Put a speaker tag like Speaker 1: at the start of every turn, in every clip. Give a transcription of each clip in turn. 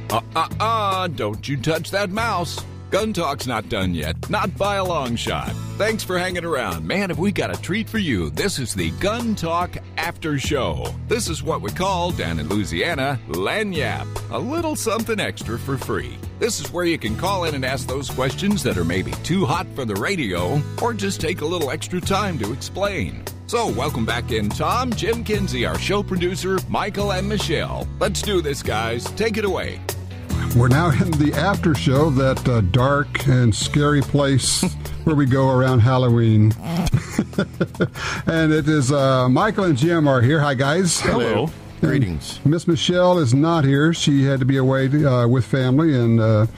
Speaker 1: Don't you touch that mouse. Gun Talk's not done yet, not by a long shot. Thanks for hanging around. Man, have we got a treat for you. This is the Gun Talk After Show. This is what we call, down in Louisiana, lagniappe. A little something extra for free. This is where you can call in and ask those questions that are maybe too hot for the radio, or just take a little extra time to explain. So, welcome back in, Tom, Jim Kinsey, our show producer, Michael, and Michelle. Let's do this, guys. Take it away.
Speaker 2: We're now in the after show, that dark and scary place where we go around Halloween. And it is Michael and Jim are here. Hi, guys.
Speaker 3: Hello. Greetings.
Speaker 2: Miss Michelle is not here. She had to be away with family, and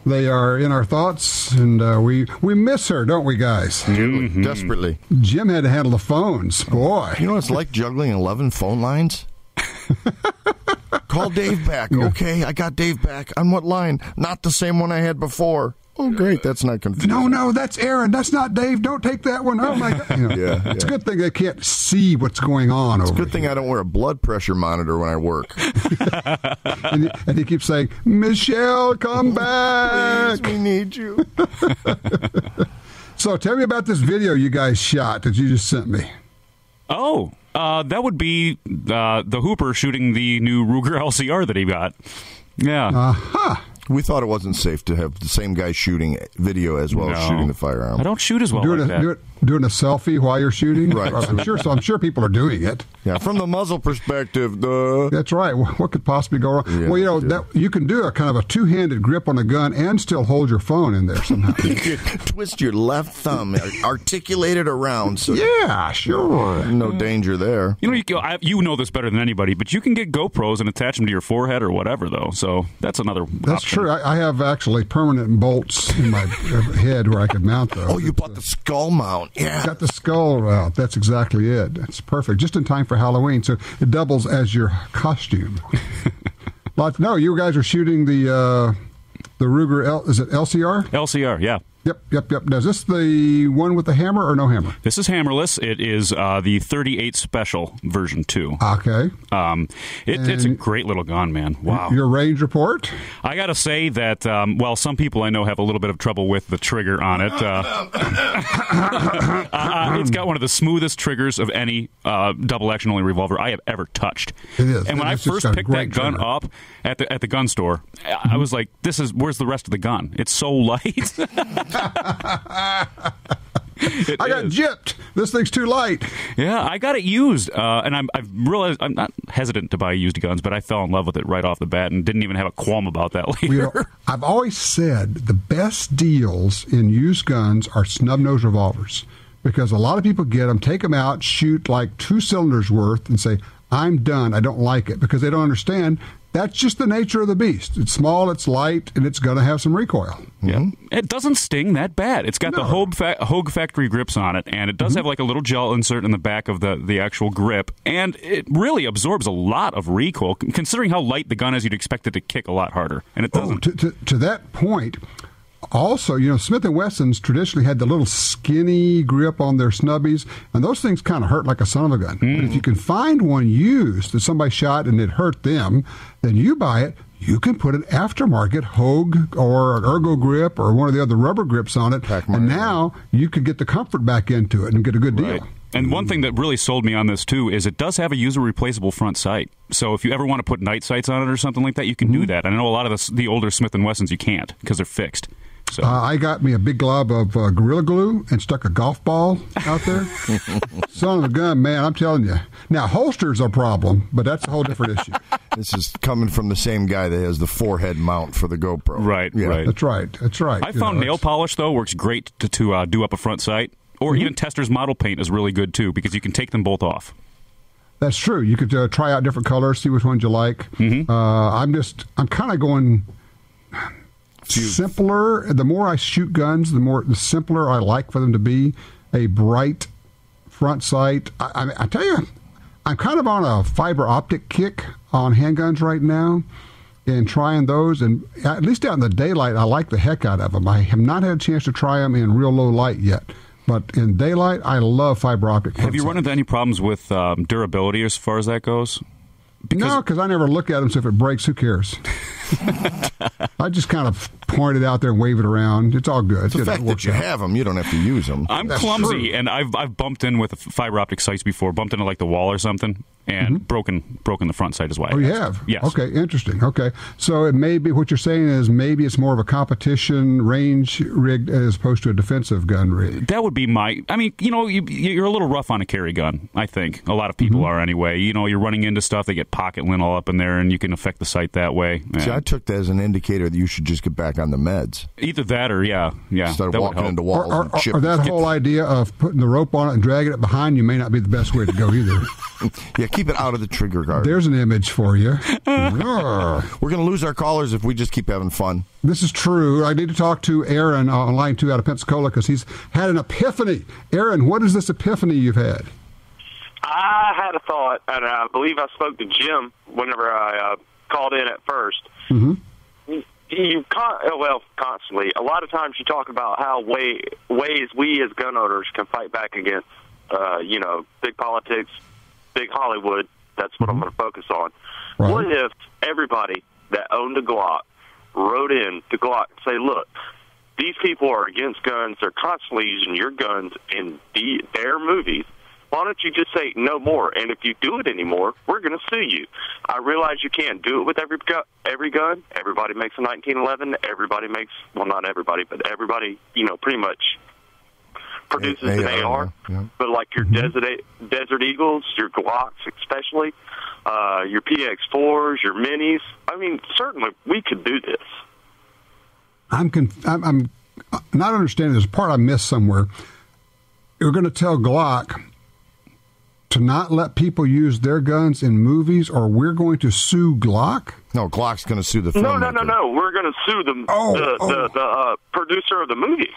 Speaker 2: they are in our thoughts, and we miss her, don't we, guys?
Speaker 3: Mm-hmm. Desperately.
Speaker 2: Jim had to handle the phones. Boy.
Speaker 3: You know what it's like juggling 11 phone lines? Call Dave back. Okay, I got Dave back. On what line? Not the same one I had before. Oh, great. That's not confusing.
Speaker 2: No, that's Aaron. That's not Dave. Don't take that one. Oh, my God.
Speaker 3: Yeah.
Speaker 2: It's a good thing they can't see what's going on over here.
Speaker 3: It's a good thing I don't wear a blood pressure monitor when I work.
Speaker 2: and he keeps saying, Michelle, come back.
Speaker 3: Please, we need you.
Speaker 2: So tell me about this video you guys shot that you just sent me.
Speaker 4: Oh, that would be the Hooper shooting the new Ruger LCR that he got. Yeah.
Speaker 2: Uh-huh.
Speaker 3: We thought it wasn't safe to have the same guy shooting video as well as shooting the firearm.
Speaker 4: I don't shoot as well like that.
Speaker 2: Doing a selfie while you're shooting?
Speaker 3: Right.
Speaker 2: I'm sure people are doing it.
Speaker 3: Yeah, from the muzzle perspective.
Speaker 2: That's right. What could possibly go wrong?
Speaker 3: Yeah,
Speaker 2: well, you can do a kind of a two-handed grip on a gun and still hold your phone in there somehow.
Speaker 3: Twist your left thumb, articulate it around. So
Speaker 2: yeah, sure.
Speaker 3: No danger there.
Speaker 4: You know this better than anybody, but you can get GoPros and attach them to your forehead or whatever, though. So that's another
Speaker 2: That's
Speaker 4: option.
Speaker 2: true. I have actually permanent bolts in my head where I could mount those.
Speaker 3: Oh, you bought the skull mount. Yeah.
Speaker 2: Got the skull out. That's exactly it. It's perfect. Just in time for Halloween, so it doubles as your costume. No, you guys are shooting the Ruger, is it LCR?
Speaker 4: LCR, yeah.
Speaker 2: Yep. Now, is this the one with the hammer or no hammer?
Speaker 4: This is hammerless. It is the 38 Special version 2.
Speaker 2: Okay.
Speaker 4: It's a great little gun, man. Wow.
Speaker 2: Your range report?
Speaker 4: I got to say that, some people I know have a little bit of trouble with the trigger on it. It's got one of the smoothest triggers of any double-action only revolver I have ever touched.
Speaker 2: It is.
Speaker 4: And when I first picked that gun up at the gun store, I was like, where's the rest of the gun? It's so light.
Speaker 2: I got gypped. This thing's too light.
Speaker 4: Yeah, I got it used, and I've realized I'm not hesitant to buy used guns, but I fell in love with it right off the bat and didn't even have a qualm about that later.
Speaker 2: I've always said the best deals in used guns are snub-nose revolvers because a lot of people get them, take them out, shoot like 2 cylinders worth, and say, I'm done. I don't like it because they don't understand. That's just the nature of the beast. It's small, it's light, and it's going to have some recoil.
Speaker 4: Yeah, it doesn't sting that bad. It's got the Hogue factory grips on it, and it does have like a little gel insert in the back of the actual grip, and it really absorbs a lot of recoil. Considering how light the gun is, you'd expect it to kick a lot harder, and it doesn't.
Speaker 2: To that point, also, Smith & Wesson's traditionally had the little skinny grip on their snubbies, and those things kind of hurt like a son of a gun. But if you can find one used that somebody shot and it hurt them, then you buy it. You can put an aftermarket Hogue or an Ergo grip or one of the other rubber grips on it, and now you can get the comfort back into it and get a good deal.
Speaker 4: Right. And one thing that really sold me on this, too, is it does have a user-replaceable front sight. So if you ever want to put night sights on it or something like that, you can do that. And I know a lot of the older Smith & Wessons you can't because they're fixed. So.
Speaker 2: I got me a big glob of Gorilla Glue and stuck a golf ball out there. Son of a gun, man, I'm telling you. Now, holsters are a problem, but that's a whole different issue.
Speaker 3: This is coming from the same guy that has the forehead mount for the GoPro.
Speaker 4: Right,
Speaker 3: yeah.
Speaker 4: right.
Speaker 2: That's right.
Speaker 4: I found nail polish, though, works great to do up a front sight. Or even Tester's model paint is really good, too, because you can take them both off.
Speaker 2: That's true. You could try out different colors, see which ones you like. I'm kind of going simpler. The more I shoot guns, the simpler I like for them to be. A bright front sight. I tell you, I'm kind of on a fiber optic kick on handguns right now and trying those. And at least out in the daylight, I like the heck out of them. I have not had a chance to try them in real low light yet. But in daylight, I love fiber optic.
Speaker 4: Have you run into any problems with durability as far as that goes?
Speaker 2: No, because I never look at them, so if it breaks, who cares? I just kind of point it out there and wave it around. It's all good.
Speaker 3: It's the fact that you have them, you don't have to use them.
Speaker 4: I'm clumsy, and I've bumped in with fiber optic sites before, bumped into like the wall or something, and broken the front sight as well.
Speaker 2: Oh, you have?
Speaker 4: Yes.
Speaker 2: Okay, interesting. Okay. So it may be, what you're saying is maybe it's more of a competition range rig as opposed to a defensive gun rig.
Speaker 4: That would be you're a little rough on a carry gun, I think. A lot of people are anyway. You're running into stuff, they get pocket lint all up in there, and you can affect the sight that way.
Speaker 3: See, I took that as an indicator that you should just get back on the meds.
Speaker 4: Either that or, yeah.
Speaker 3: Instead of walking into walls and chipping.
Speaker 2: Or that whole idea of putting the rope on it and dragging it behind you may not be the best way to go either.
Speaker 3: Yeah, keep it out of the trigger guard.
Speaker 2: There's an image for you.
Speaker 3: We're going to lose our callers if we just keep having fun.
Speaker 2: This is true. I need to talk to Aaron on line 2 out of Pensacola because he's had an epiphany. Aaron, what is this epiphany you've had?
Speaker 5: I had a thought, and I believe I spoke to Jim whenever I called in at first.
Speaker 2: Mm-hmm.
Speaker 5: Constantly. A lot of times you talk about how ways we as gun owners can fight back against, big politics, big Hollywood. That's what I'm going to focus on.
Speaker 2: Right.
Speaker 5: What if everybody that owned a Glock wrote in to Glock and say, look, these people are against guns. They're constantly using your guns in their movies. Why don't you just say no more? And if you do it anymore, we're going to sue you. I realize you can't do it with every gun. Everybody makes a 1911. Everybody makes, well, not everybody, but everybody, pretty much produces an AR. Yeah. But like your Desert Eagles, your Glocks especially, your PX4s, your Minis, I mean, certainly we could do this.
Speaker 2: I'm not understanding. There's a part I missed somewhere. You're going to tell Glock to not let people use their guns in movies, or we're going to sue Glock?
Speaker 3: No, Glock's going to sue the filmmaker.
Speaker 5: No. We're going to sue the producer of the movie.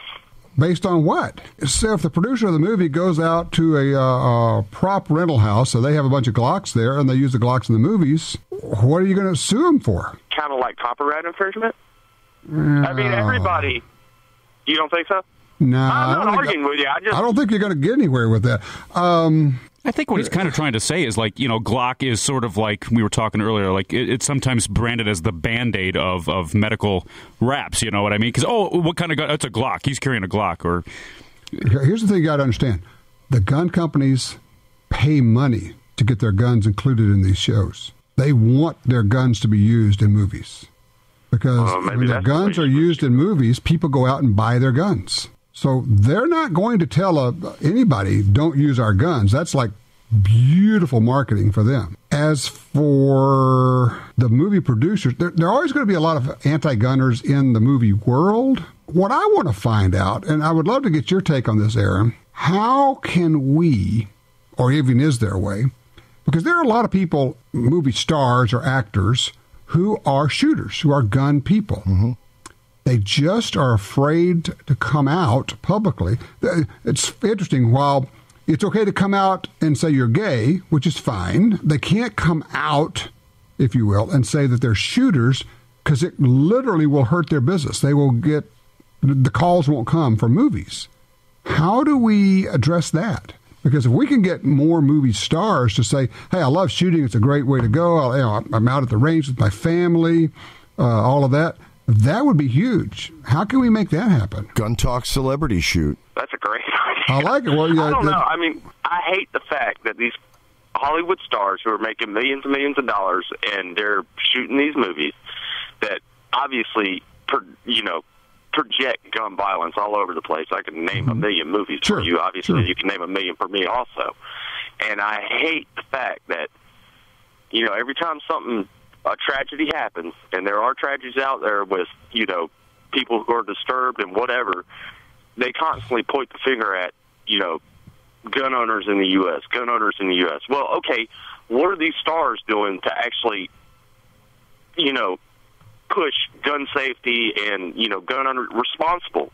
Speaker 2: Based on what? So if the producer of the movie goes out to a prop rental house, so they have a bunch of Glocks there, and they use the Glocks in the movies, what are you going to sue them for?
Speaker 5: Kind of like copyright infringement? I mean, everybody... You don't think so?
Speaker 2: No.
Speaker 5: I'm not arguing with you. I
Speaker 2: don't think you're going to get anywhere with that.
Speaker 4: I think what he's kind of trying to say is, like, Glock is sort of like we were talking earlier, like it's sometimes branded as the Band-Aid of medical wraps, you know what I mean? Because, what kind of gun? It's a Glock. He's carrying a Glock. Or
Speaker 2: here's the thing you got to understand. The gun companies pay money to get their guns included in these shows. They want their guns to be used in movies. Because when their guns are used in movies, people go out and buy their guns. So they're not going to tell anybody, don't use our guns. That's like beautiful marketing for them. As for the movie producers, there are always going to be a lot of anti-gunners in the movie world. What I want to find out, and I would love to get your take on this, Aaron, how can we, or even is there a way, because there are a lot of people, movie stars or actors, who are shooters, who are gun people. Mm-hmm. They just are afraid to come out publicly. It's interesting. While it's okay to come out and say you're gay, which is fine, they can't come out, if you will, and say that they're shooters because it literally will hurt their business. They will get, the calls won't come for movies. How do we address that? Because if we can get more movie stars to say, hey, I love shooting, it's a great way to go, I'm out at the range with my family, all of that, that would be huge. How can we make that happen?
Speaker 3: Gun Talk Celebrity Shoot.
Speaker 5: That's a great idea.
Speaker 2: I like it. Well,
Speaker 5: I don't know. I mean, I hate the fact that these Hollywood stars who are making millions and millions of dollars and they're shooting these movies that obviously, project gun violence all over the place. I can name a million movies for you. Obviously, you can name a million for me also. And I hate the fact that, every time a tragedy happens, and there are tragedies out there with, people who are disturbed and whatever, they constantly point the finger at, gun owners in the U.S., gun owners in the U.S. Well, okay, what are these stars doing to actually, push gun safety and, responsible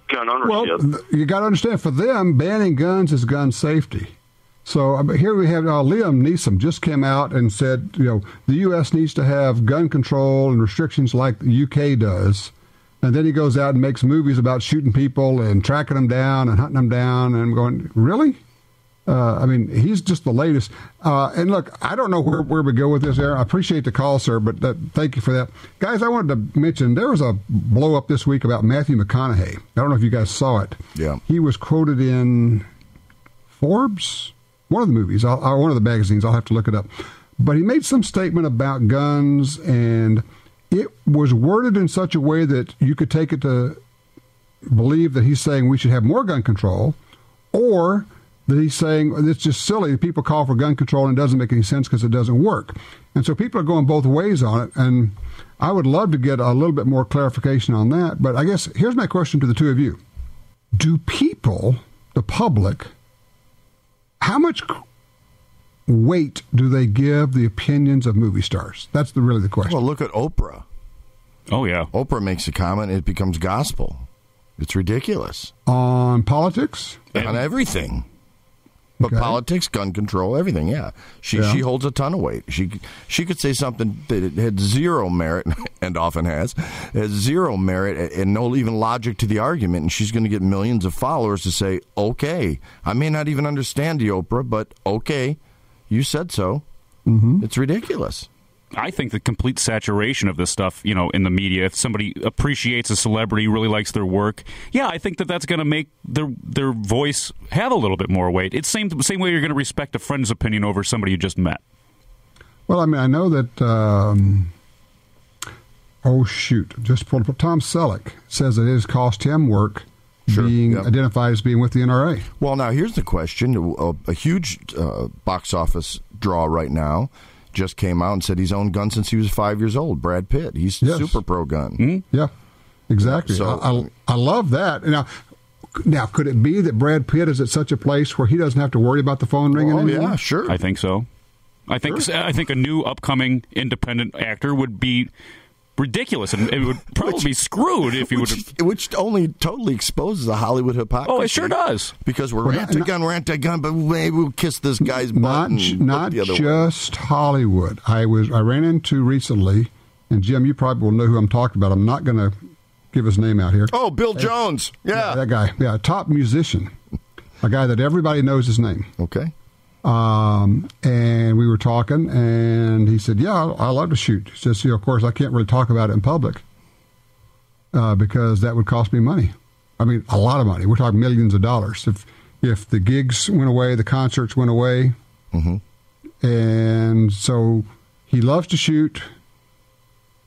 Speaker 5: gun ownership?
Speaker 2: Well, you got to understand, for them, banning guns is gun safety. So here we have Liam Neeson just came out and said, the U.S. needs to have gun control and restrictions like the U.K. does. And then he goes out and makes movies about shooting people and tracking them down and hunting them down. And I'm going, really? I mean, he's just the latest. And look, I don't know where we go with this, Aaron. I appreciate the call, sir, but thank you for that. Guys, I wanted to mention there was a blow-up this week about Matthew McConaughey. I don't know if you guys saw it.
Speaker 3: Yeah.
Speaker 2: He was quoted in Forbes, one of the movies, one of the magazines. I'll have to look it up. But he made some statement about guns, and it was worded in such a way that you could take it to believe that he's saying we should have more gun control, or that he's saying it's just silly. People call for gun control and it doesn't make any sense because it doesn't work. And so people are going both ways on it, and I would love to get a little bit more clarification on that. But I guess here's my question to the two of you. Do people, the public, how much weight do they give the opinions of movie stars? That's really the question.
Speaker 3: Well, look at Oprah.
Speaker 4: Oh, yeah.
Speaker 3: Oprah makes a comment, it becomes gospel. It's ridiculous.
Speaker 2: On politics?
Speaker 3: On everything. But politics, gun control, everything, yeah. She holds a ton of weight. She could say something that had zero merit, and often has zero merit and no even logic to the argument, and she's going to get millions of followers to say, okay, I may not even understand you, Oprah, but okay, you said so. Mm-hmm. It's ridiculous.
Speaker 4: I think the complete saturation of this stuff, in the media, if somebody appreciates a celebrity, really likes their work, I think that's going to make their voice have a little bit more weight. It's the same way you're going to respect a friend's opinion over somebody you just met.
Speaker 2: Well, I mean, I know that, just pulled up. Tom Selleck says that it has cost him work being identified as being with the NRA.
Speaker 3: Well, now, here's the question. A huge box office draw right now just came out and said he's owned guns since he was 5 years old. Brad Pitt. He's super pro-gun.
Speaker 2: Mm-hmm. Yeah, exactly. So, I love that. Now, could it be that Brad Pitt is at such a place where he doesn't have to worry about the phone ringing anymore?
Speaker 3: Yeah, sure.
Speaker 4: I think so. I think a new upcoming independent actor would be ridiculous, and it would probably be screwed if he would.
Speaker 3: Which only totally exposes the Hollywood hypocrisy.
Speaker 4: Oh, it sure does.
Speaker 3: Because we're anti-gun, but maybe we'll kiss this guy's butt.
Speaker 2: Not just Hollywood. I ran into recently, and Jim, you probably will know who I'm talking about. I'm not going to give his name out here.
Speaker 3: Oh, Bill Jones. Yeah,
Speaker 2: that guy. Yeah, top musician, a guy that everybody knows his name.
Speaker 3: Okay.
Speaker 2: And we were talking, and he said, I love to shoot. He says, of course, I can't really talk about it in public because that would cost me money. I mean, a lot of money. We're talking millions of dollars. If the gigs went away, the concerts went away. Mm-hmm. And so he loves to shoot,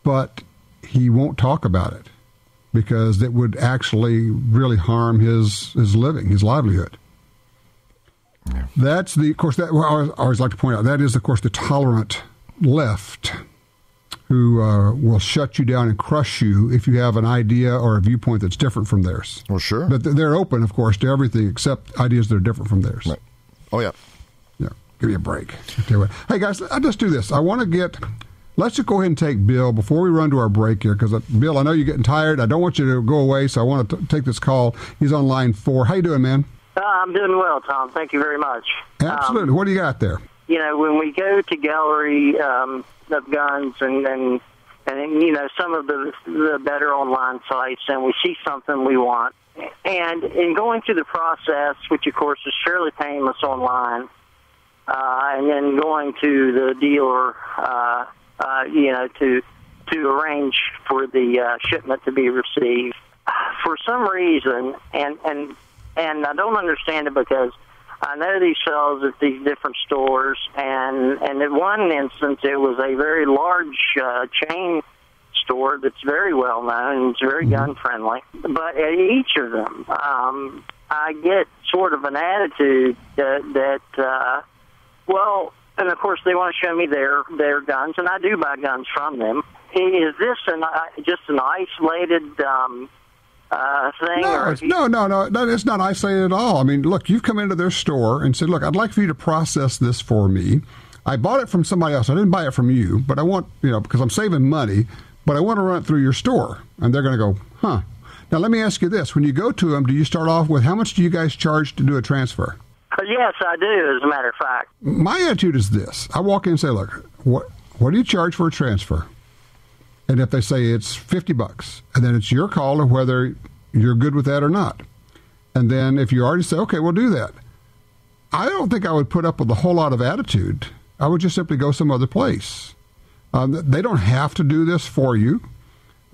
Speaker 2: but he won't talk about it because it would actually really harm his living, his livelihood. Yeah. That's of course, I always like to point out, that is, of course, the tolerant left who will shut you down and crush you if you have an idea or a viewpoint that's different from theirs.
Speaker 3: Well, sure.
Speaker 2: But they're open, of course, to everything except ideas that are different from theirs.
Speaker 3: Right. Oh, yeah.
Speaker 2: Yeah. Give me a break. Hey, guys, I'll just do this. Let's just go ahead and take Bill before we run to our break here, because, Bill, I know you're getting tired. I don't want you to go away, so I want to take this call. He's on line 4. How you doing, man?
Speaker 6: I'm doing well, Tom. Thank you very much.
Speaker 2: Absolutely. What do you got there?
Speaker 6: When we go to gallery of guns and some of the better online sites, and we see something we want, and in going through the process, which of course is fairly painless online, and then going to the dealer, to arrange for the shipment to be received, for some reason, and I don't understand it because I know these fellows at these different stores, and in one instance it was a very large chain store that's very well known and it's very gun friendly. But at each of them, I get sort of an attitude that and of course they want to show me their guns, and I do buy guns from them. Is this just an isolated thing?
Speaker 2: No, it's not isolated at all. I mean, look, you've come into their store and said, look, I'd like for you to process this for me. I bought it from somebody else. I didn't buy it from you, but I want, because I'm saving money, but I want to run it through your store. And they're going to go, huh. Now, let me ask you this. When you go to them, do you start off with how much do you guys charge to do a transfer?
Speaker 6: Yes, I do, as a matter of fact.
Speaker 2: My attitude is this. I walk in and say, look, what do you charge for a transfer? And if they say it's $50, and then it's your call of whether you're good with that or not. And then if you already say, okay, we'll do that, I don't think I would put up with a whole lot of attitude. I would just simply go some other place. They don't have to do this for you.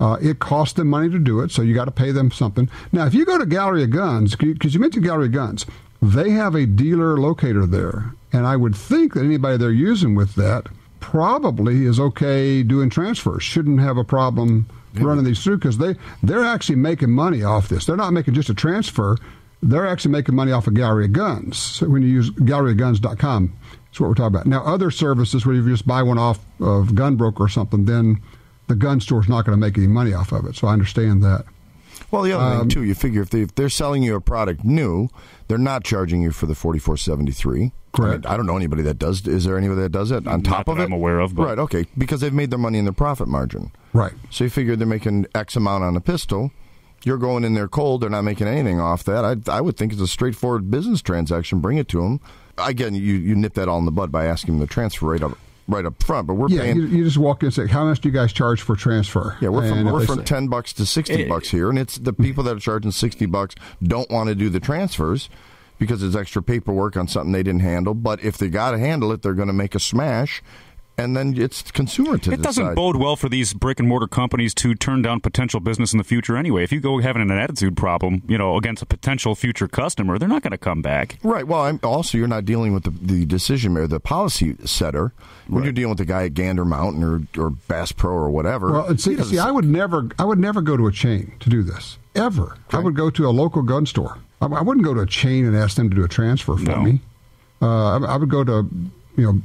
Speaker 2: It costs them money to do it, so you got to pay them something. Now, if you go to Gallery of Guns, because you mentioned Gallery of Guns, they have a dealer locator there, and I would think that anybody they're using with that probably is okay doing transfers. Shouldn't have a problem running these through, because they're actually making money off this. They're not making just a transfer. They're actually making money off of Gallery of Guns. So when you use galleryofguns.com, that's what we're talking about. Now, other services where you just buy one off of Gunbroker or something, then the gun store's not going to make any money off of it. So I understand that.
Speaker 3: Well, the other thing, too, you figure if they're selling you a product new, they're not charging you for the $44.73.
Speaker 2: Correct.
Speaker 3: I don't know anybody that does. Is there anybody that does it on top of it?
Speaker 4: I'm aware of. But.
Speaker 3: Right, okay, because they've made their money in their profit margin.
Speaker 2: Right.
Speaker 3: So you figure they're making X amount on a pistol. You're going in there cold. They're not making anything off that. I would think it's a straightforward business transaction. Bring it to them. Again, you nip that all in the bud by asking them to transfer right up front. But we're paying.
Speaker 2: You just walk in and say, "How much do you guys charge for transfer?"
Speaker 3: Yeah, we're from $10 to $60 here, and it's the people that are charging $60 don't want to do the transfers because it's extra paperwork on something they didn't handle. But if they got to handle it, they're going to make a smash. And then it's consumer to
Speaker 4: It doesn't bode well for these brick-and-mortar companies to turn down potential business in the future anyway. If you go having an attitude problem, against a potential future customer, they're not going to come back.
Speaker 3: Right. Well, also, you're not dealing with the decision maker, the policy setter. When you're dealing with the guy at Gander Mountain or Bass Pro or whatever.
Speaker 2: Well, see, I would never go to a chain to do this, ever. Okay. I would go to a local gun store. I wouldn't go to a chain and ask them to do a transfer for me. I would go to...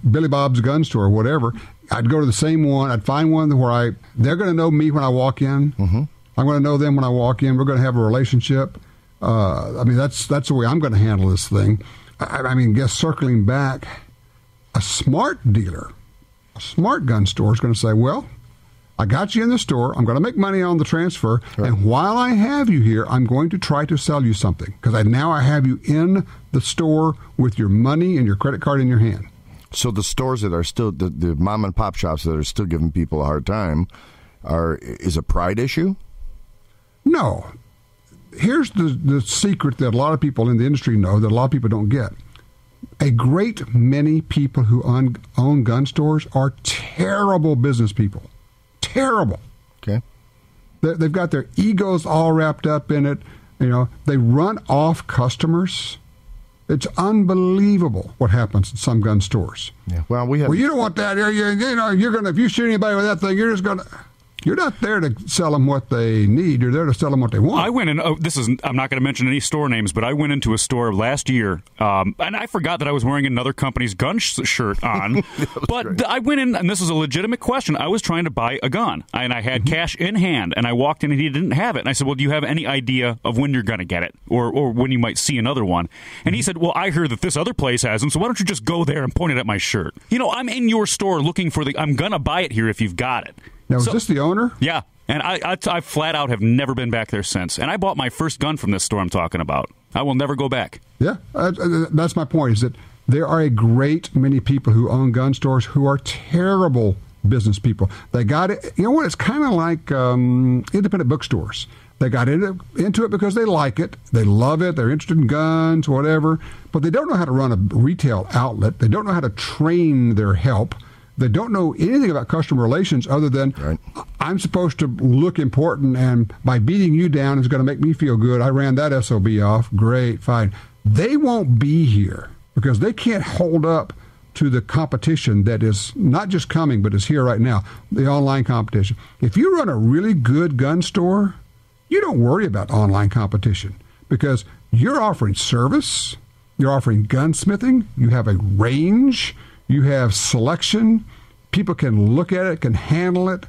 Speaker 2: Billy Bob's gun store or whatever. I'd go to the same one. I'd find one where they're going to know me when I walk in. Mm-hmm. I'm going to know them when I walk in. We're going to have a relationship. That's the way I'm going to handle this thing. Guess circling back, a smart dealer, a smart gun store is going to say, well, I got you in the store. I'm going to make money on the transfer. Right. And while I have you here, I'm going to try to sell you something because now I have you in the store with your money and your credit card in your hand.
Speaker 3: So the stores that are still, the mom and pop shops that are still giving people a hard time, is a pride issue?
Speaker 2: No. Here's the secret that a lot of people in the industry know that a lot of people don't get. A great many people who own gun stores are terrible business people. Terrible.
Speaker 3: Okay.
Speaker 2: They've got their egos all wrapped up in it. They run off customers. It's unbelievable what happens in some gun stores.
Speaker 3: Yeah. Well,
Speaker 2: you don't want that. You're gonna, if you shoot anybody with that thing, you're just gonna. You're not there to sell them what they need. You're there to sell them what they want.
Speaker 4: I went in. I'm not going to mention any store names, but I went into a store last year, and I forgot that I was wearing another company's gun shirt on. But I went in, and this was a legitimate question. I was trying to buy a gun, and I had cash in hand, and I walked in, and he didn't have it. And I said, "Well, do you have any idea of when you're going to get it, or when you might see another one?" And he said, "Well, I heard that this other place has them, so why don't you just go there and point it at my shirt? I'm in your store looking for I'm going to buy it here if you've got it."
Speaker 2: Now, is this the owner?
Speaker 4: Yeah, and I flat out have never been back there since. And I bought my first gun from this store I'm talking about. I will never go back.
Speaker 2: Yeah, that's my point, is that there are a great many people who own gun stores who are terrible business people. They got it. You know what? It's kind of like independent bookstores. They got into it because they like it. They love it. They're interested in guns, whatever. But they don't know how to run a retail outlet. They don't know how to train their help. They don't know anything about customer relations other than I'm supposed to look important, and by beating you down is going to make me feel good. I ran that SOB off. Great, fine. They won't be here because they can't hold up to the competition that is not just coming, but is here right now, the online competition. If you run a really good gun store, you don't worry about online competition because you're offering service, you're offering gunsmithing, you have a range, you have selection, people can look at it, can handle it,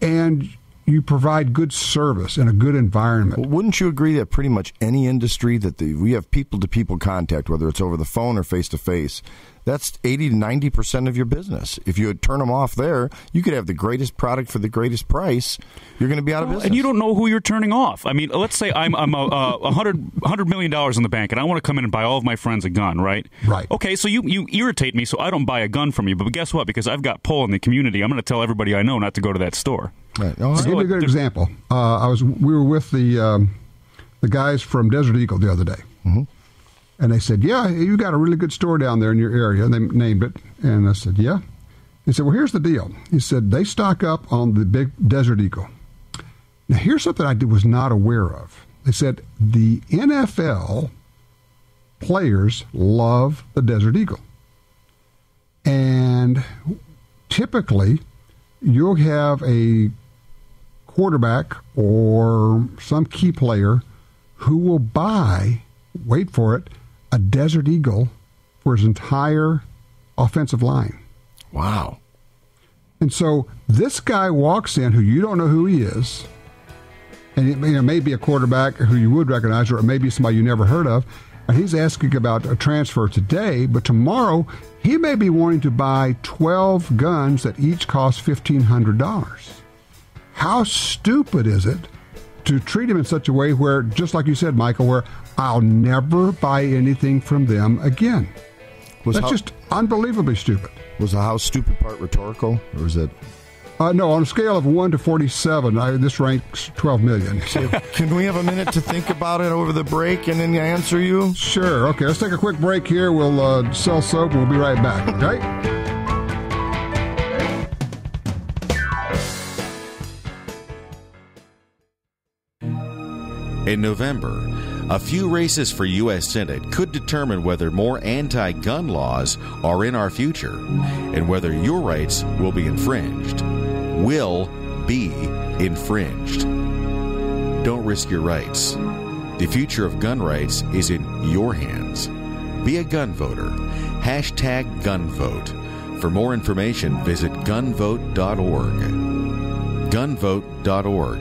Speaker 2: and you provide good service in a good environment.
Speaker 3: Well, wouldn't you agree that pretty much any industry that we have people-to-people contact, whether it's over the phone or face-to-face, that's 80 to 90% of your business. If you would turn them off there, you could have the greatest product for the greatest price. You're going to be out of business.
Speaker 4: And you don't know who you're turning off. I mean, let's say I'm $100 million in the bank, and I want to come in and buy all of my friends a gun, right?
Speaker 2: Right.
Speaker 4: Okay, so you irritate me, so I don't buy a gun from you. But guess what? Because I've got pull in the community, I'm going to tell everybody I know not to go to that store.
Speaker 3: Right.
Speaker 2: I'll give you a good example. We were with the guys from Desert Eagle the other day. Mm-hmm. And they said, yeah, you got a really good store down there in your area. And they named it. And I said, yeah. He said, well, here's the deal. He said, they stock up on the big Desert Eagle. Now, here's something I was not aware of. They said the NFL players love the Desert Eagle. And typically, you'll have a quarterback or some key player who will buy, wait for it, a Desert Eagle for his entire offensive line.
Speaker 3: Wow.
Speaker 2: And so this guy walks in who you don't know who he is, and it may be a quarterback who you would recognize, or it may be somebody you never heard of, and he's asking about a transfer today, but tomorrow he may be wanting to buy 12 guns that each cost $1,500. How stupid is it to treat him in such a way where, just like you said, Michael, where I'll never buy anything from them again? That's just unbelievably stupid.
Speaker 3: Was the how stupid part rhetorical, or was it?
Speaker 2: No, on a scale of 1 to 47, this ranks 12 million.
Speaker 3: So can we have a minute to think about it over the break and then answer you?
Speaker 2: Sure. Okay, let's take a quick break here. We'll sell soap and we'll be right back, okay?
Speaker 7: In November, a few races for U.S. Senate could determine whether more anti-gun laws are in our future and whether your rights will be infringed. Will be infringed. Don't risk your rights. The future of gun rights is in your hands. Be a gun voter. #GunVote. For more information, visit gunvote.org. Gunvote.org.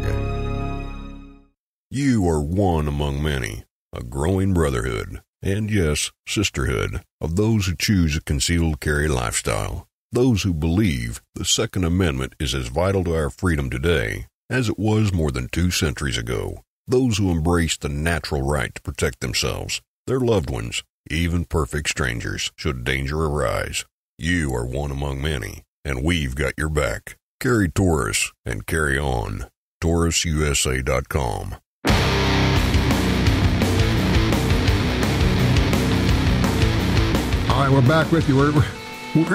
Speaker 8: You are one among many, a growing brotherhood, and yes, sisterhood, of those who choose a concealed carry lifestyle. Those who believe the Second Amendment is as vital to our freedom today as it was more than 2 centuries ago. Those who embrace the natural right to protect themselves, their loved ones, even perfect strangers, should danger arise. You are one among many, and we've got your back. Carry Taurus and carry on. TaurusUSA.com.
Speaker 2: All right, we're back with you. We're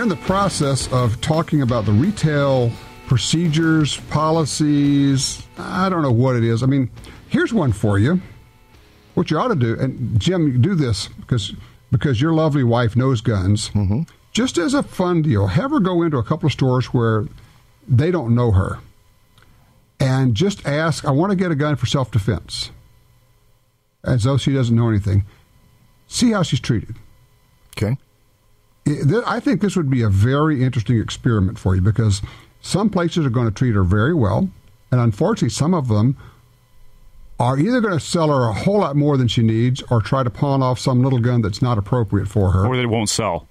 Speaker 2: in the process of talking about the retail procedures, policies. I don't know what it is. I mean, here's one for you. What you ought to do, and Jim, you do this because your lovely wife knows guns. Mm-hmm. Just as a fun deal, have her go into a couple of stores where they don't know her and just ask, I want to get a gun for self-defense. As though she doesn't know anything. See how she's treated.
Speaker 3: Okay.
Speaker 2: I think this would be a very interesting experiment for you because some places are going to treat her very well, and unfortunately some of them are either going to sell her a whole lot more than she needs or try to pawn off some little gun that's not appropriate for her.
Speaker 4: Or they won't sell.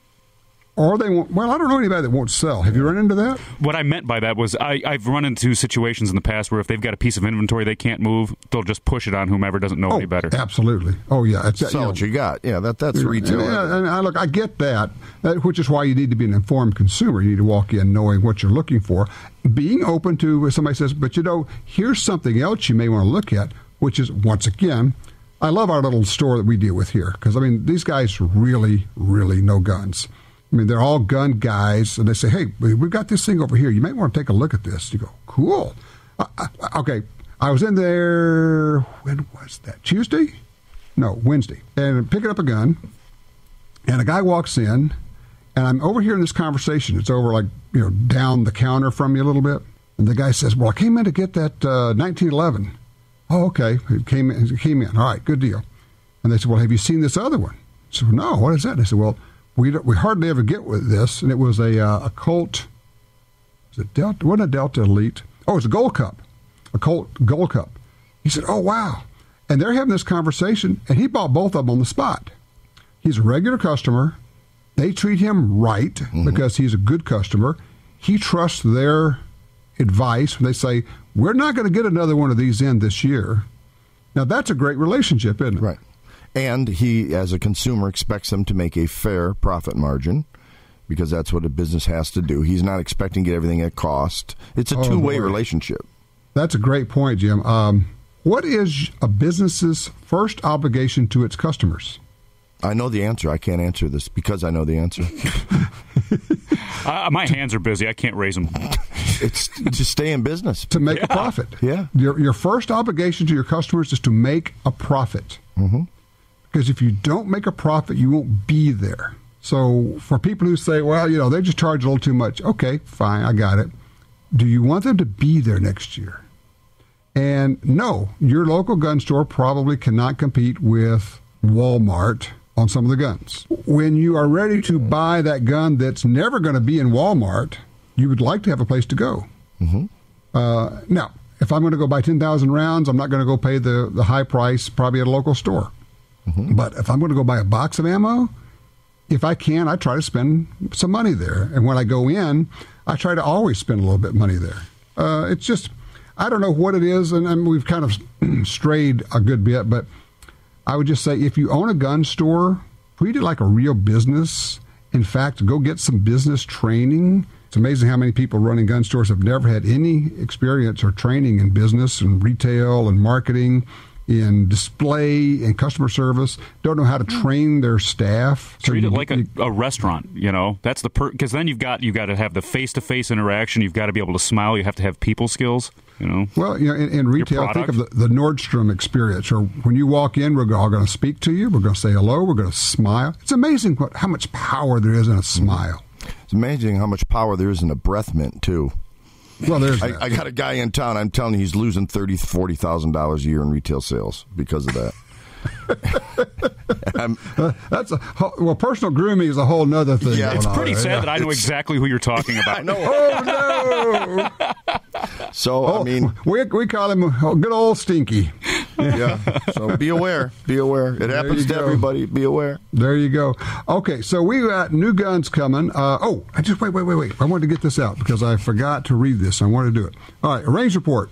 Speaker 2: Or they won't. Well, I don't know anybody that won't sell. Have you run into that?
Speaker 4: What I meant by that was I've run into situations in the past where if they've got a piece of inventory they can't move, they'll just push it on whomever doesn't know any better.
Speaker 2: Absolutely. Oh, yeah.
Speaker 3: Sell what you got. Yeah, that's retail.
Speaker 2: And look, I get that, which is why you need to be an informed consumer. You need to walk in knowing what you're looking for. Being open to if somebody says, but here's something else you may want to look at, which is, once again, I love our little store that we deal with here because, these guys really, really know guns. They're all gun guys, and they say, hey, we've got this thing over here. You might want to take a look at this. You go, cool. Okay, I was in there, when was that? Tuesday? No, Wednesday. And picking up a gun, and a guy walks in, and I'm overhearing this conversation. It's over, down the counter from me a little bit. And the guy says, well, I came in to get that 1911. Oh, okay. He came in. All right, good deal. And they said, well, have you seen this other one? I said, well, no, what is that? And they said, well, we hardly ever get with this, and it was a Colt. Was it Delta? Wasn't a Delta Elite? Oh, it was a Gold Cup, a Colt Gold Cup. He said, "Oh wow!" And they're having this conversation, and he bought both of them on the spot. He's a regular customer. They treat him right because he's a good customer. He trusts their advice when they say, "We're not going to get another one of these in this year." Now that's a great relationship, isn't it?
Speaker 3: Right. And he, as a consumer, expects them to make a fair profit margin because that's what a business has to do. He's not expecting to get everything at cost. It's a two-way relationship.
Speaker 2: That's a great point, Jim. What is a business's first obligation to its customers?
Speaker 3: I know the answer. I can't answer this because I know the answer.
Speaker 4: My hands are busy. I can't raise them.
Speaker 3: It's to stay in business.
Speaker 2: To make a profit.
Speaker 3: Yeah.
Speaker 2: Your first obligation to your customers is to make a profit. Mm-hmm. Because if you don't make a profit, you won't be there. So for people who say, well, they just charge a little too much. Okay, fine, I got it. Do you want them to be there next year? And no, your local gun store probably cannot compete with Walmart on some of the guns. When you are ready to buy that gun that's never going to be in Walmart, you would like to have a place to go. Mm-hmm. Now, if I'm going to go buy 10,000 rounds, I'm not going to go pay the high price probably at a local store. Mm-hmm. But if I'm going to go buy a box of ammo, if I can, I try to spend some money there. And when I go in, I try to always spend a little bit of money there. It's just, I don't know what it is, and we've kind of strayed a good bit, but I would just say if you own a gun store, treat it like a real business. In fact, go get some business training. It's amazing how many people running gun stores have never had any experience or training in business and retail and marketing, in display and customer service, don't know how to train their staff.
Speaker 4: Treat it like a restaurant, That's because then you've got to have the face-to-face interaction. You've got to be able to smile. You have to have people skills,
Speaker 2: Well, in retail, think of the Nordstrom experience. Or when you walk in, we're all going to speak to you. We're going to say hello. We're going to smile. It's amazing how much power there is in a smile.
Speaker 3: It's amazing how much power there is in a breath mint, too.
Speaker 2: Well, there's
Speaker 3: I got a guy in town. I'm telling you, he's losing $30,000-$40,000 a year in retail sales because of that.
Speaker 2: Personal grooming is a whole nother thing.
Speaker 3: Yeah,
Speaker 4: it's pretty sad that I know exactly who you're talking about.
Speaker 3: I know.
Speaker 2: Oh no!
Speaker 3: So I mean,
Speaker 2: we call him good old Stinky.
Speaker 3: Yeah. So be aware. Be aware. It happens to everybody. Be aware.
Speaker 2: There you go. Okay, so we got new guns coming. Wait. I wanted to get this out because I forgot to read this. I wanted to do it. All right, a range report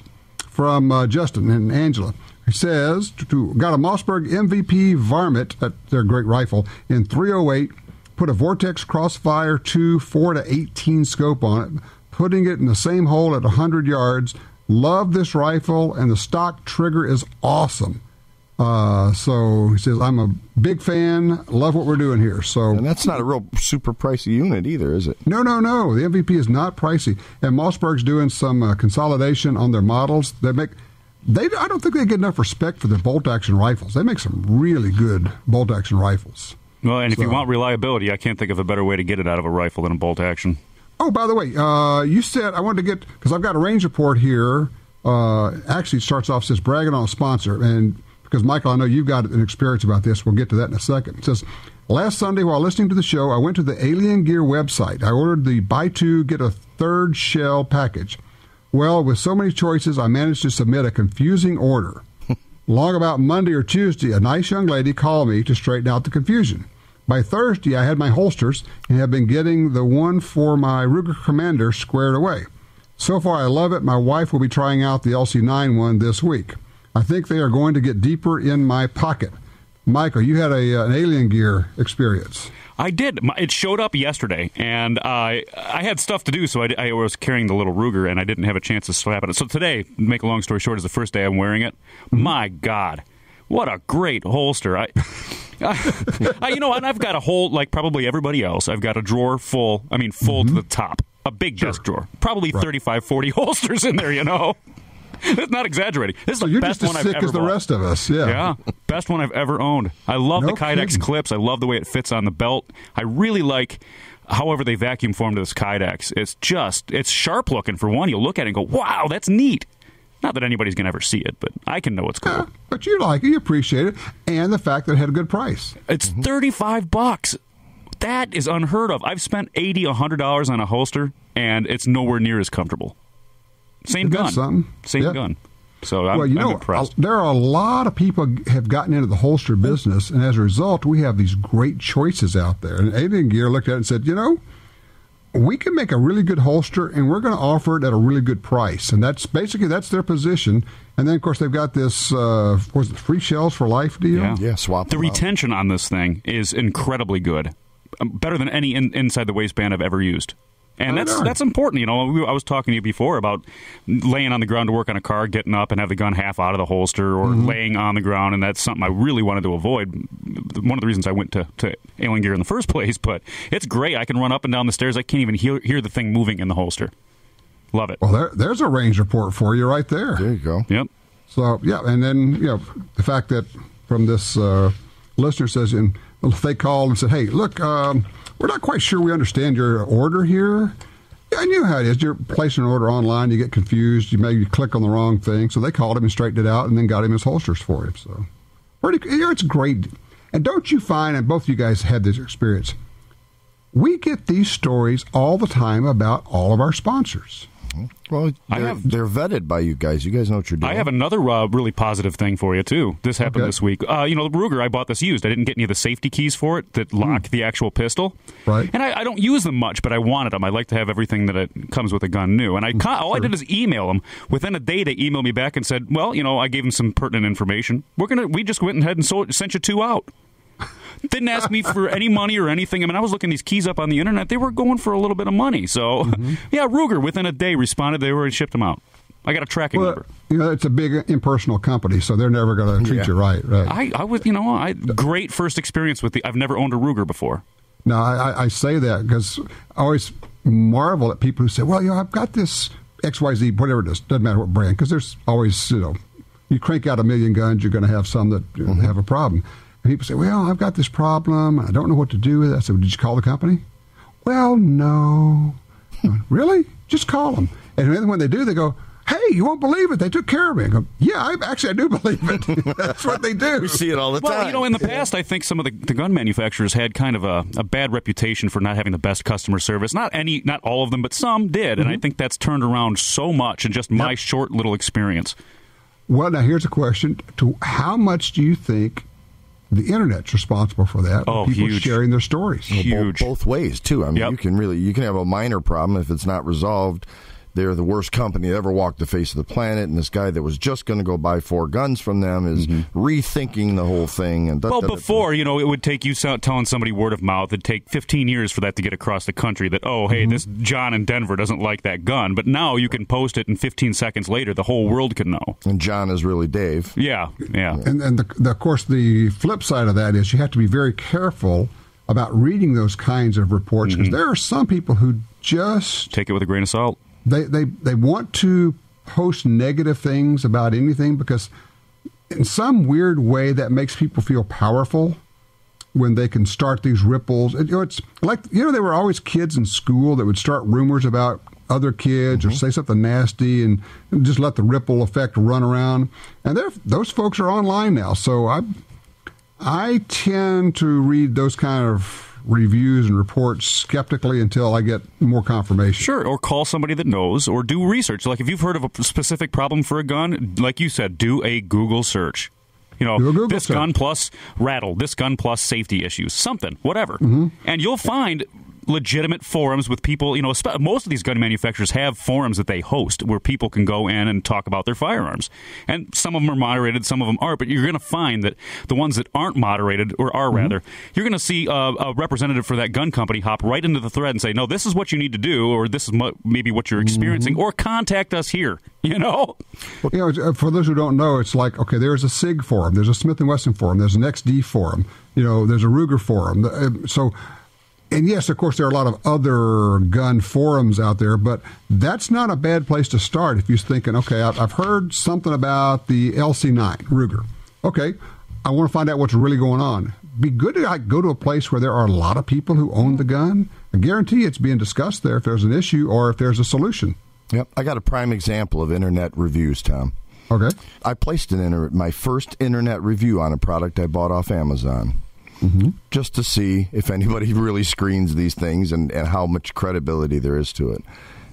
Speaker 2: from Justin and Angela. He says, got a Mossberg MVP Varmint, their great rifle, in .308, put a Vortex Crossfire 2 4-18 scope on it, putting it in the same hole at 100 yards. Love this rifle, and the stock trigger is awesome. So he says, I'm a big fan, love what we're doing here. So,
Speaker 3: and that's not a real super pricey unit either, is it?
Speaker 2: No. The MVP is not pricey. And Mossberg's doing some consolidation on their models. I don't think they get enough respect for their bolt-action rifles. They make some really good bolt-action rifles.
Speaker 4: Well, and if you want reliability, I can't think of a better way to get it out of a rifle than a bolt-action.
Speaker 2: Oh, by the way, you said I wanted to get, because I've got a range report here. Actually, it starts off, says bragging on a sponsor. And because, Michael, I know you've got an experience about this. We'll get to that in a second. It says, last Sunday while listening to the show, I went to the Alien Gear website. I ordered the buy two, get a third shell package. Well, with so many choices, I managed to submit a confusing order. Long about Monday or Tuesday, a nice young lady called me to straighten out the confusion. By Thursday, I had my holsters and have been getting the one for my Ruger Commander squared away. So far, I love it. My wife will be trying out the LC9 one this week. I think they are going to get deeper in my pocket. Michael, you had an Alien Gear experience.
Speaker 4: I did. It showed up yesterday, and I had stuff to do, so I was carrying the little Ruger, and I didn't have a chance to slap it. So today, make a long story short, is the first day I'm wearing it. Mm-hmm. My God, what a great holster! And I've got a whole, like probably everybody else, I've got a drawer full to the top, a big desk drawer, probably 35, 40 holsters in there. It's not exaggerating. This is the best one I've ever bought. You're just as sick as
Speaker 2: the rest of us, yeah.
Speaker 4: Yeah, best one I've ever owned. I love the Kydex clips. I love the way it fits on the belt. I really like however they vacuum formed this Kydex. It's sharp looking for one. You'll look at it and go, wow, that's neat. Not that anybody's going to ever see it, but I can know it's cool.
Speaker 2: But you like it, you appreciate it, and the fact that it had a good price.
Speaker 4: It's $35. That is unheard of. I've spent $80, $100 on a holster, and it's nowhere near as comfortable. Same gun. Same gun. So I'm impressed.
Speaker 2: There are a lot of people have gotten into the holster business, and as a result, we have these great choices out there. And Alien Gear looked at it and said, we can make a really good holster, and we're going to offer it at a really good price. And that's their position. And then, of course, they've got this free shells for life deal.
Speaker 3: Yeah, swap
Speaker 4: the retention on this thing is incredibly good. Better than any inside the waistband I've ever used. And that's important. You know, I was talking to you before about laying on the ground to work on a car, getting up and have the gun half out of the holster, or laying on the ground, and that's something I really wanted to avoid. One of the reasons I went to Alien Gear in the first place, but it's great. I can run up and down the stairs. I can't even hear the thing moving in the holster. Love it.
Speaker 2: Well, there's a range report for you right there.
Speaker 3: There you go.
Speaker 4: Yep.
Speaker 2: So, yeah, and then, the fact that from this listener says, if they called and said, hey, look, we're not quite sure we understand your order here. Yeah, I knew how it is. You're placing an order online, you get confused, you maybe click on the wrong thing. So they called him and straightened it out and then got him his holsters for him. So, it's great. And don't you find, and both of you guys had this experience, we get these stories all the time about all of our sponsors.
Speaker 3: Well, they're vetted by you guys. You guys know what you're doing.
Speaker 4: I have another really positive thing for you, too. This happened this week. The Ruger, I bought this used. I didn't get any of the safety keys for it that lock the actual pistol.
Speaker 2: Right.
Speaker 4: And I don't use them much, but I wanted them. I like to have everything that comes with a gun new. And all I did is email them. Within a day, they emailed me back and said, well, I gave them some pertinent information. We just went ahead and sent you 2 out. Didn't ask me for any money or anything. I mean, I was looking these keys up on the internet. They were going for a little bit of money. So, yeah, Ruger, within a day, responded. They already shipped them out. I got a tracking number.
Speaker 2: It's a big impersonal company, so they're never going to treat you right.
Speaker 4: I was, great first experience with I've never owned a Ruger before.
Speaker 2: No, I say that because I always marvel at people who say, well, I've got this XYZ, whatever it is, doesn't matter what brand, because there's always, you crank out 1 million guns, you're going to have some that have a problem. And people say, well, I've got this problem. I don't know what to do with it. I said, well, did you call the company? Well, no. Really? Just call them. And then when they do, they go, hey, you won't believe it. They took care of me. I go, yeah, I do believe it. That's what they do.
Speaker 3: We see it all the time.
Speaker 4: Well, in the past, I think some of the gun manufacturers had kind of a bad reputation for not having the best customer service. Not all of them, but some did. And I think that's turned around so much in just my short little experience.
Speaker 2: Well, now here's a question. How much do you think the Internet's responsible for that? People
Speaker 4: huge.
Speaker 2: Sharing their stories.
Speaker 4: Huge.
Speaker 3: Both ways, too. I mean, you can have a minor problem if it's not resolved. They're the worst company that ever walked the face of the planet, and this guy that was just going to go buy 4 guns from them is rethinking the whole thing. And
Speaker 4: before, it would take you telling somebody word of mouth. It'd take 15 years for that to get across the country that, hey, this John in Denver doesn't like that gun. But now you can post it, and 15 seconds later, the whole world can know.
Speaker 3: And John is really Dave.
Speaker 4: Yeah.
Speaker 2: And of course, the flip side of that is you have to be very careful about reading those kinds of reports, because there are some people who just
Speaker 4: take it with a grain of salt.
Speaker 2: They want to post negative things about anything because in some weird way that makes people feel powerful when they can start these ripples. It's like, there were always kids in school that would start rumors about other kids or say something nasty and just let the ripple effect run around. And those folks are online now. So I tend to read those kind of reviews and reports skeptically until I get more confirmation.
Speaker 4: Sure, or call somebody that knows, or do research. Like if you've heard of a specific problem for a gun, like you said, do a Google search. This gun plus rattle, this gun plus safety issues, something, whatever. And you'll find legitimate forums with people, most of these gun manufacturers have forums that they host where people can go in and talk about their firearms. And some of them are moderated, some of them aren't, but you're going to find that the ones that aren't moderated, or are rather, you're going to see a representative for that gun company hop right into the thread and say, no, this is what you need to do, or this is maybe what you're experiencing, or contact us here,
Speaker 2: For those who don't know, it's like, okay, there's a SIG forum, there's a Smith & Wesson forum, there's an XD forum, there's a Ruger forum. And yes, of course, there are a lot of other gun forums out there, but that's not a bad place to start if you're thinking, okay, I've heard something about the LC9 Ruger. Okay, I want to find out what's really going on. Be good to go to a place where there are a lot of people who own the gun. I guarantee it's being discussed there if there's an issue or if there's a solution.
Speaker 3: Yep, I got a prime example of internet reviews, Tom.
Speaker 2: Okay.
Speaker 3: I placed my first internet review on a product I bought off Amazon. Just to see if anybody really screens these things and how much credibility there is to it.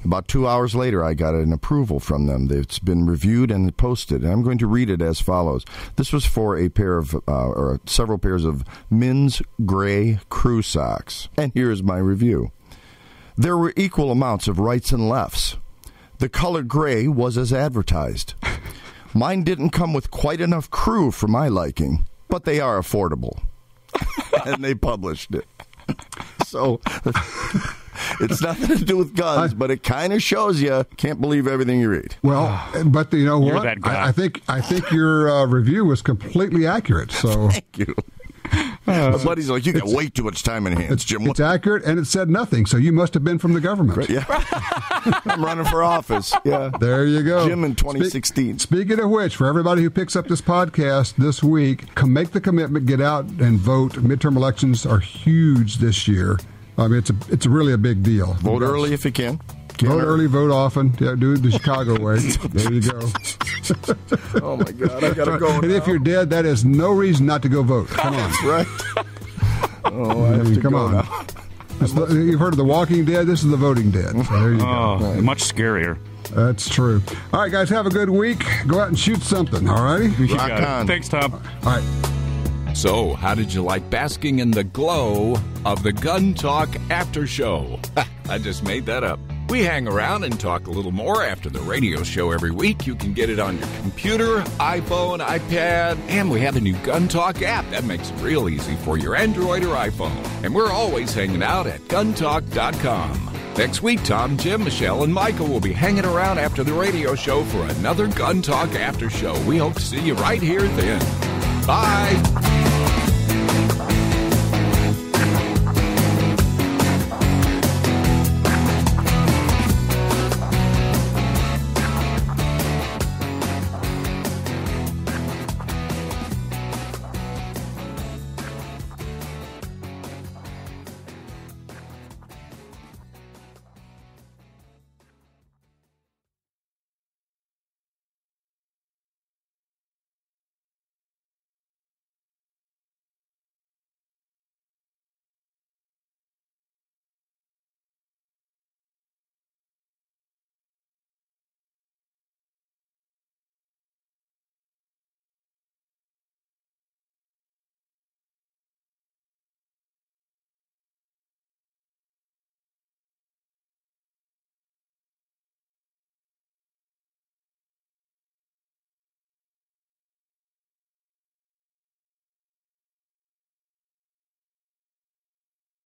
Speaker 3: About 2 hours later, I got an approval from them. It's been reviewed and posted, and I'm going to read it as follows. This was for a pair of, or several pairs of men's gray crew socks. And here's my review. There were equal amounts of rights and lefts. The color gray was as advertised. Mine didn't come with quite enough crew for my liking, but they are affordable. And they published it. So, It's nothing to do with guns, but it kind of shows you can't believe everything you read.
Speaker 2: Well, but you know
Speaker 4: You're
Speaker 2: what?
Speaker 4: that guy.
Speaker 2: I think your review was completely accurate. So
Speaker 3: Thank you. My buddy's like, you got way too much time in hands, Jim.
Speaker 2: it's accurate, and it said nothing. So you must have been from the government.
Speaker 3: Yeah. I'm running for office. Yeah.
Speaker 2: There you go.
Speaker 3: Jim in 2016.
Speaker 2: Speaking of which, for everybody who picks up this podcast this week, make the commitment, get out and vote. Midterm elections are huge this year. I mean, it's really a big deal.
Speaker 3: Vote early if you can.
Speaker 2: Vote early, vote often. Yeah, do it the Chicago way. There you go.
Speaker 3: Oh, my God. I got to go now.
Speaker 2: And if you're dead, that is no reason not to go vote. Come on.
Speaker 3: Right. Oh, I have to
Speaker 2: Come
Speaker 3: go
Speaker 2: on.
Speaker 3: now.
Speaker 2: You've heard of The Walking Dead. This is The Voting Dead. So there you go.
Speaker 4: Much scarier.
Speaker 2: That's true. All right, guys, have a good week. Go out and shoot something, all righty?
Speaker 3: Rock on.
Speaker 4: Thanks, Tom.
Speaker 2: All right.
Speaker 1: So, how did you like basking in the glow of the Gun Talk After Show? I just made that up. We hang around and talk a little more after the radio show every week. You can get it on your computer, iPhone, iPad, and we have a new Gun Talk app that makes it real easy for your Android or iPhone. And we're always hanging out at guntalk.com. Next week, Tom, Jim, Michelle, and Michael will be hanging around after the radio show for another Gun Talk After Show. We hope to see you right here then. Bye.